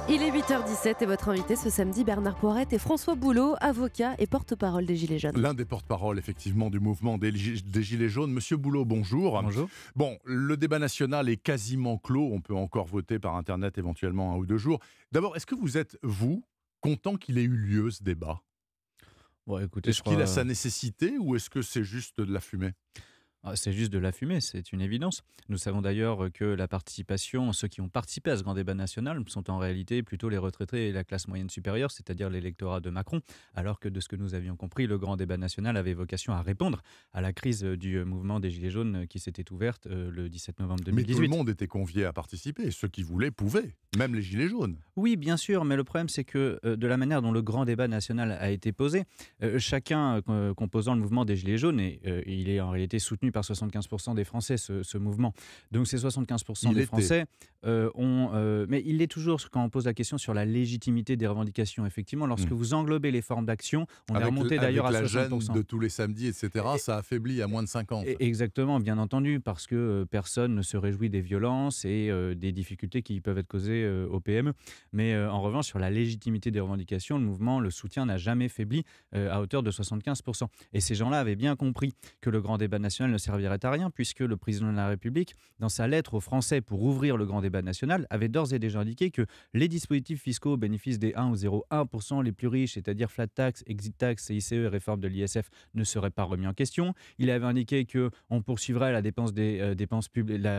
Il est 8h17 et votre invité ce samedi, Bernard Poirette et François Boulot, avocat et porte-parole des Gilets jaunes. L'un des porte-parole effectivement du mouvement des Gilets jaunes. Monsieur Boulot, bonjour. Bonjour. Bon, le débat national est quasiment clos. On peut encore voter par Internet éventuellement 1 ou 2 jours. D'abord, est-ce que vous êtes, vous, content qu'il ait eu lieu ce débat ? Bon, écoutez, Est-ce qu'il a sa nécessité ou est-ce que c'est juste de la fumée ? C'est juste de la fumée, c'est une évidence. Nous savons d'ailleurs que la participation, ceux qui ont participé à ce grand débat national sont en réalité plutôt les retraités et la classe moyenne supérieure, c'est-à-dire l'électorat de Macron, alors que de ce que nous avions compris, le grand débat national avait vocation à répondre à la crise du mouvement des Gilets jaunes qui s'était ouverte le 17 novembre 2018. Mais tout le monde était convié à participer. Ceux qui voulaient pouvaient, même les Gilets jaunes. Oui, bien sûr, mais le problème c'est que de la manière dont le grand débat national a été posé, chacun composant le mouvement des Gilets jaunes, et il est en réalité soutenu par 75% des Français, ce mouvement. Donc ces 75% des Français mais il l'est toujours quand on pose la question sur la légitimité des revendications. Effectivement, lorsque vous englobez les formes d'action, on est remonté d'ailleurs à 60%. Avec la gêne de tous les samedis, etc., ça affaiblit à moins de 50. Exactement, bien entendu, parce que personne ne se réjouit des violences et des difficultés qui peuvent être causées aux PME. Mais en revanche, sur la légitimité des revendications, le mouvement, le soutien n'a jamais faibli à hauteur de 75%. Et ces gens-là avaient bien compris que le grand débat national ne servirait à rien, puisque le président de la République, dans sa lettre aux Français pour ouvrir le grand débat national, avait d'ores et déjà indiqué que les dispositifs fiscaux au bénéfice des 1 ou 0,1% les plus riches, c'est-à-dire flat tax, exit tax, CICE et réforme de l'ISF, ne seraient pas remis en question. Il avait indiqué qu'on poursuivrait la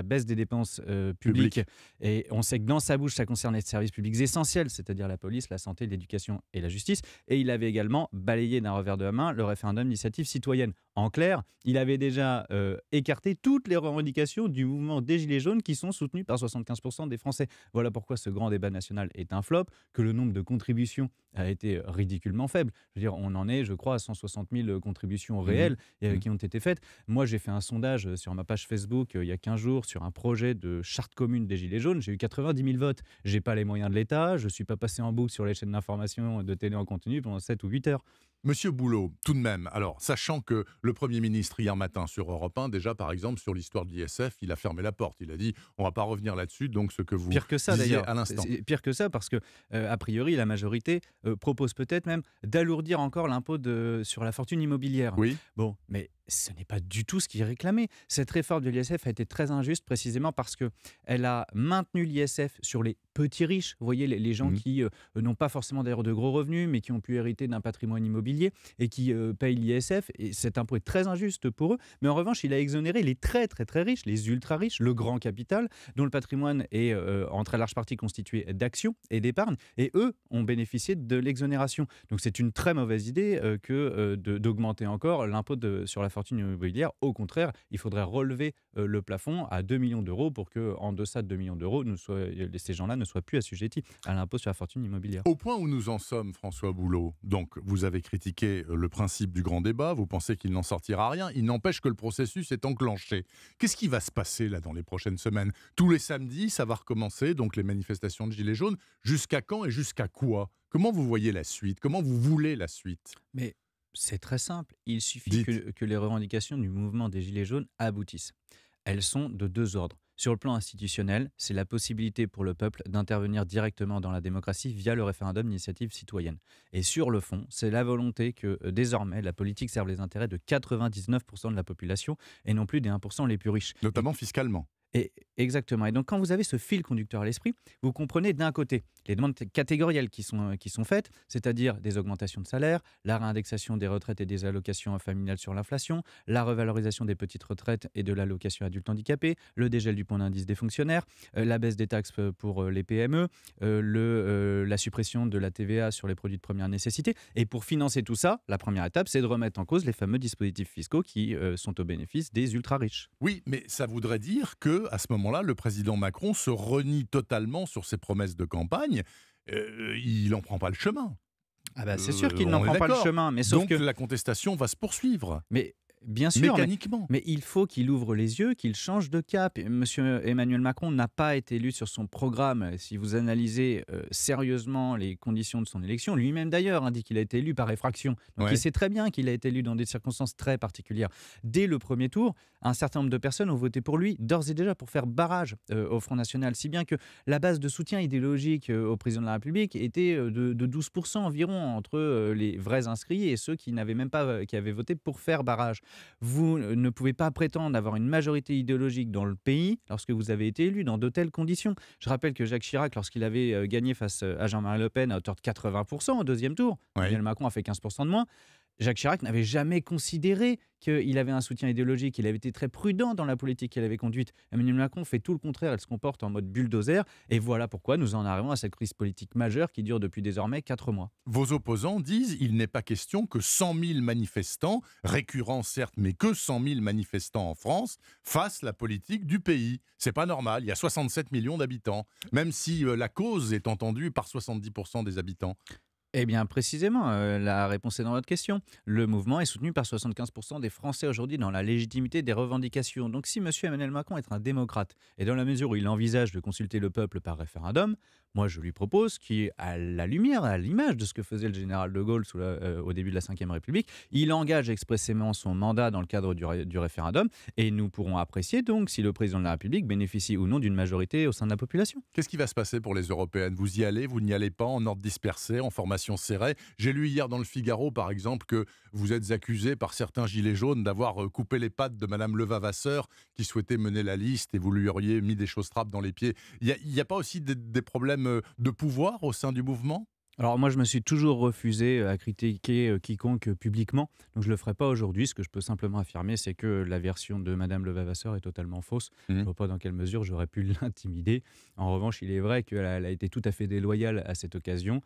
baisse des dépenses publiques. Et on sait que dans sa bouche, ça concerne les services publics essentiels, c'est-à-dire la police, la santé, l'éducation et la justice. Et il avait également balayé d'un revers de la main le référendum d'initiative citoyenne. En clair, il avait déjà écarté toutes les revendications du mouvement des Gilets jaunes qui sont soutenues par 75% des Français. Voilà pourquoi ce grand débat national est un flop, que le nombre de contributions a été ridiculement faible. Je veux dire, on en est, je crois, à 160 000 contributions réelles qui ont été faites. Moi, j'ai fait un sondage sur ma page Facebook il y a 15 jours sur un projet de charte commune des Gilets jaunes. J'ai eu 90 000 votes. Je n'ai pas les moyens de l'État. Je ne suis pas passé en boucle sur les chaînes d'information de télé en continu pendant 7 ou 8 heures. Monsieur Boulot, tout de même, alors, sachant que le Premier ministre, hier matin sur Europe 1, déjà, par exemple, sur l'histoire de l'ISF, il a fermé la porte. Il a dit, on ne va pas revenir là-dessus, donc ce que vous pire que ça, disiez d'ailleurs. à l'instant. Pire que ça, parce que, a priori, la majorité propose peut-être même d'alourdir encore l'impôt sur la fortune immobilière. Oui. Bon, mais ce n'est pas du tout ce qui est réclamé. Cette réforme de l'ISF a été très injuste précisément parce qu'elle a maintenu l'ISF sur les petits riches. Vous voyez, les gens qui n'ont pas forcément d'ailleurs de gros revenus, mais qui ont pu hériter d'un patrimoine immobilier et qui payent l'ISF. Et cet impôt est très injuste pour eux. Mais en revanche, il a exonéré les très très très riches, les ultra riches, le grand capital, dont le patrimoine est en très large partie constitué d'actions et d'épargne. Et eux ont bénéficié de l'exonération. Donc c'est une très mauvaise idée d'augmenter encore l'impôt sur la fortune immobilière. Au contraire, il faudrait relever le plafond à 2 millions d'euros pour qu'en deçà de 2 millions d'euros, ces gens-là ne soient plus assujettis à l'impôt sur la fortune immobilière. Au point où nous en sommes, François Boulot, donc vous avez critiqué le principe du grand débat, vous pensez qu'il n'en sortira rien, il n'empêche que le processus est enclenché. Qu'est-ce qui va se passer là dans les prochaines semaines ? Tous les samedis, ça va recommencer, donc les manifestations de Gilets jaunes. Jusqu'à quand et jusqu'à quoi ? Comment vous voyez la suite ? Comment vous voulez la suite ? Mais c'est très simple. Il suffit que les revendications du mouvement des Gilets jaunes aboutissent. Elles sont de 2 ordres. Sur le plan institutionnel, c'est la possibilité pour le peuple d'intervenir directement dans la démocratie via le référendum d'initiative citoyenne. Et sur le fond, c'est la volonté que désormais la politique serve les intérêts de 99% de la population et non plus des 1% les plus riches. Notamment fiscalement. Exactement. Et donc, quand vous avez ce fil conducteur à l'esprit, vous comprenez d'un côté les demandes catégorielles qui sont faites, c'est-à-dire des augmentations de salaire, la réindexation des retraites et des allocations familiales sur l'inflation, la revalorisation des petites retraites et de l'allocation adulte handicapé, le dégel du point d'indice des fonctionnaires, la baisse des taxes pour les PME, la suppression de la TVA sur les produits de première nécessité. Et pour financer tout ça, la première étape, c'est de remettre en cause les fameux dispositifs fiscaux qui sont au bénéfice des ultra-riches. Oui, mais ça voudrait dire qu'à ce moment-là, le président Macron se renie totalement sur ses promesses de campagne. Il n'en prend pas le chemin. C'est sûr qu'il n'en prend pas le chemin. Mais sauf Donc la contestation va se poursuivre. Mais Bien sûr, mécaniquement. mais il faut qu'il ouvre les yeux, qu'il change de cap. Monsieur Emmanuel Macron n'a pas été élu sur son programme. Si vous analysez sérieusement les conditions de son élection, lui-même d'ailleurs dit qu'il a été élu par effraction. Donc il sait très bien qu'il a été élu dans des circonstances très particulières. Dès le premier tour, un certain nombre de personnes ont voté pour lui, d'ores et déjà pour faire barrage au Front National, si bien que la base de soutien idéologique au président de la République était de 12% environ entre les vrais inscrits et ceux qui n'avaient même pas, qui avaient voté pour faire barrage. Vous ne pouvez pas prétendre avoir une majorité idéologique dans le pays lorsque vous avez été élu dans de telles conditions. Je rappelle que Jacques Chirac, lorsqu'il avait gagné face à Jean-Marie Le Pen à hauteur de 80% au deuxième tour, Emmanuel Macron a fait 15% de moins, Jacques Chirac n'avait jamais considéré qu'il avait un soutien idéologique. Il avait été très prudent dans la politique qu'il avait conduite. Emmanuel Macron fait tout le contraire. Il se comporte en mode bulldozer. Et voilà pourquoi nous en arrivons à cette crise politique majeure qui dure depuis désormais 4 mois. Vos opposants disent qu'il n'est pas question que 100 000 manifestants, récurrents certes, mais que 100 000 manifestants en France, fassent la politique du pays. C'est pas normal. Il y a 67 millions d'habitants, même si la cause est entendue par 70% des habitants. Eh bien, précisément, la réponse est dans votre question. Le mouvement est soutenu par 75% des Français aujourd'hui dans la légitimité des revendications. Donc, si M. Emmanuel Macron est un démocrate, et dans la mesure où il envisage de consulter le peuple par référendum, moi, je lui propose qu'à la lumière, à l'image de ce que faisait le général de Gaulle au début de la Ve République, il engage expressément son mandat dans le cadre du référendum, et nous pourrons apprécier donc si le président de la République bénéficie ou non d'une majorité au sein de la population. Qu'est-ce qui va se passer pour les européennes? Vous y allez, vous n'y allez pas, en ordre dispersé, en formation serrée? J'ai lu hier dans le Figaro, par exemple, que vous êtes accusé par certains gilets jaunes d'avoir coupé les pattes de Madame Levavasseur, qui souhaitait mener la liste, et vous lui auriez mis des chausses-trapes dans les pieds. Il n'y a pas aussi des problèmes de pouvoir au sein du mouvement? Alors moi, je me suis toujours refusé à critiquer quiconque publiquement, donc je ne le ferai pas aujourd'hui. Ce que je peux simplement affirmer, c'est que la version de Madame Levavasseur est totalement fausse. Je ne vois pas dans quelle mesure j'aurais pu l'intimider. En revanche, il est vrai qu'elle a été tout à fait déloyale à cette occasion,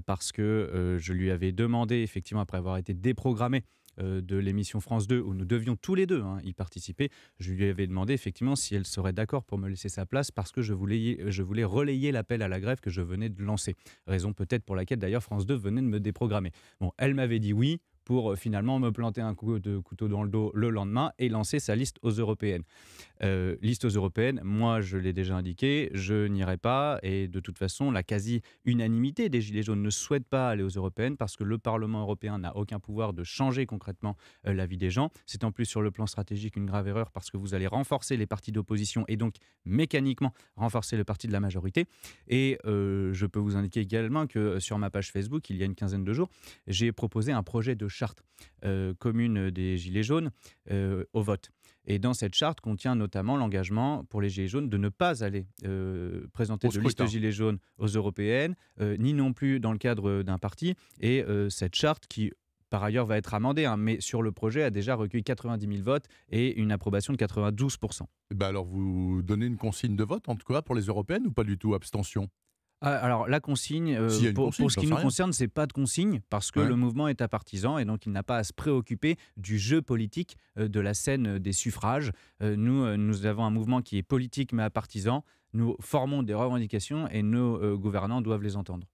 parce que je lui avais demandé, effectivement, après avoir été déprogrammé de l'émission France 2, où nous devions tous les deux y participer, je lui avais demandé effectivement si elle serait d'accord pour me laisser sa place, parce que je voulais relayer l'appel à la grève que je venais de lancer. Raison peut-être pour laquelle d'ailleurs France 2 venait de me déprogrammer. Bon, elle m'avait dit oui, pour finalement me planter un coup de couteau dans le dos le lendemain et lancer sa liste aux européennes. Liste aux européennes, moi je l'ai déjà indiqué, je n'irai pas, et de toute façon la quasi-unanimité des Gilets jaunes ne souhaite pas aller aux européennes parce que le Parlement européen n'a aucun pouvoir de changer concrètement la vie des gens. C'est en plus sur le plan stratégique une grave erreur parce que vous allez renforcer les partis d'opposition et donc mécaniquement renforcer le parti de la majorité. Et je peux vous indiquer également que sur ma page Facebook, il y a une quinzaine de jours, j'ai proposé un projet de charte commune des Gilets jaunes au vote. Et dans cette charte contient notamment l'engagement pour les Gilets jaunes de ne pas aller présenter de liste Gilets jaunes aux européennes, ni non plus dans le cadre d'un parti. Et cette charte qui, par ailleurs, va être amendée, mais sur le projet a déjà recueilli 90 000 votes et une approbation de 92%. Ben alors vous donnez une consigne de vote, en tout cas pour les européennes, ou pas du tout? Abstention? Alors la consigne, pour ce qui nous concerne, c'est pas de consigne parce que le mouvement est apartisan et donc il n'a pas à se préoccuper du jeu politique de la scène des suffrages. Nous avons un mouvement qui est politique mais apartisan. Nous formons des revendications et nos gouvernants doivent les entendre.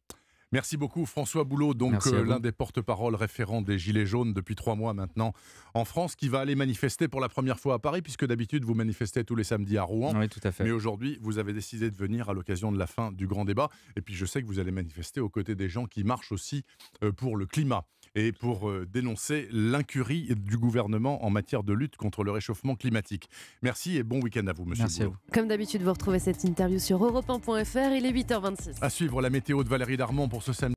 Merci beaucoup François Boulot, donc l'un des porte-parole référents des Gilets jaunes depuis 3 mois maintenant en France, qui va aller manifester pour la première fois à Paris, puisque d'habitude vous manifestez tous les samedis à Rouen. Oui, tout à fait. Mais aujourd'hui, vous avez décidé de venir à l'occasion de la fin du grand débat. Et puis je sais que vous allez manifester aux côtés des gens qui marchent aussi pour le climat et pour dénoncer l'incurie du gouvernement en matière de lutte contre le réchauffement climatique. Merci et bon week-end à vous, monsieur Boulot. Comme d'habitude, vous retrouvez cette interview sur europe1.fr. Il est 8h26. À suivre la météo de Valérie Darmon pour ce samedi.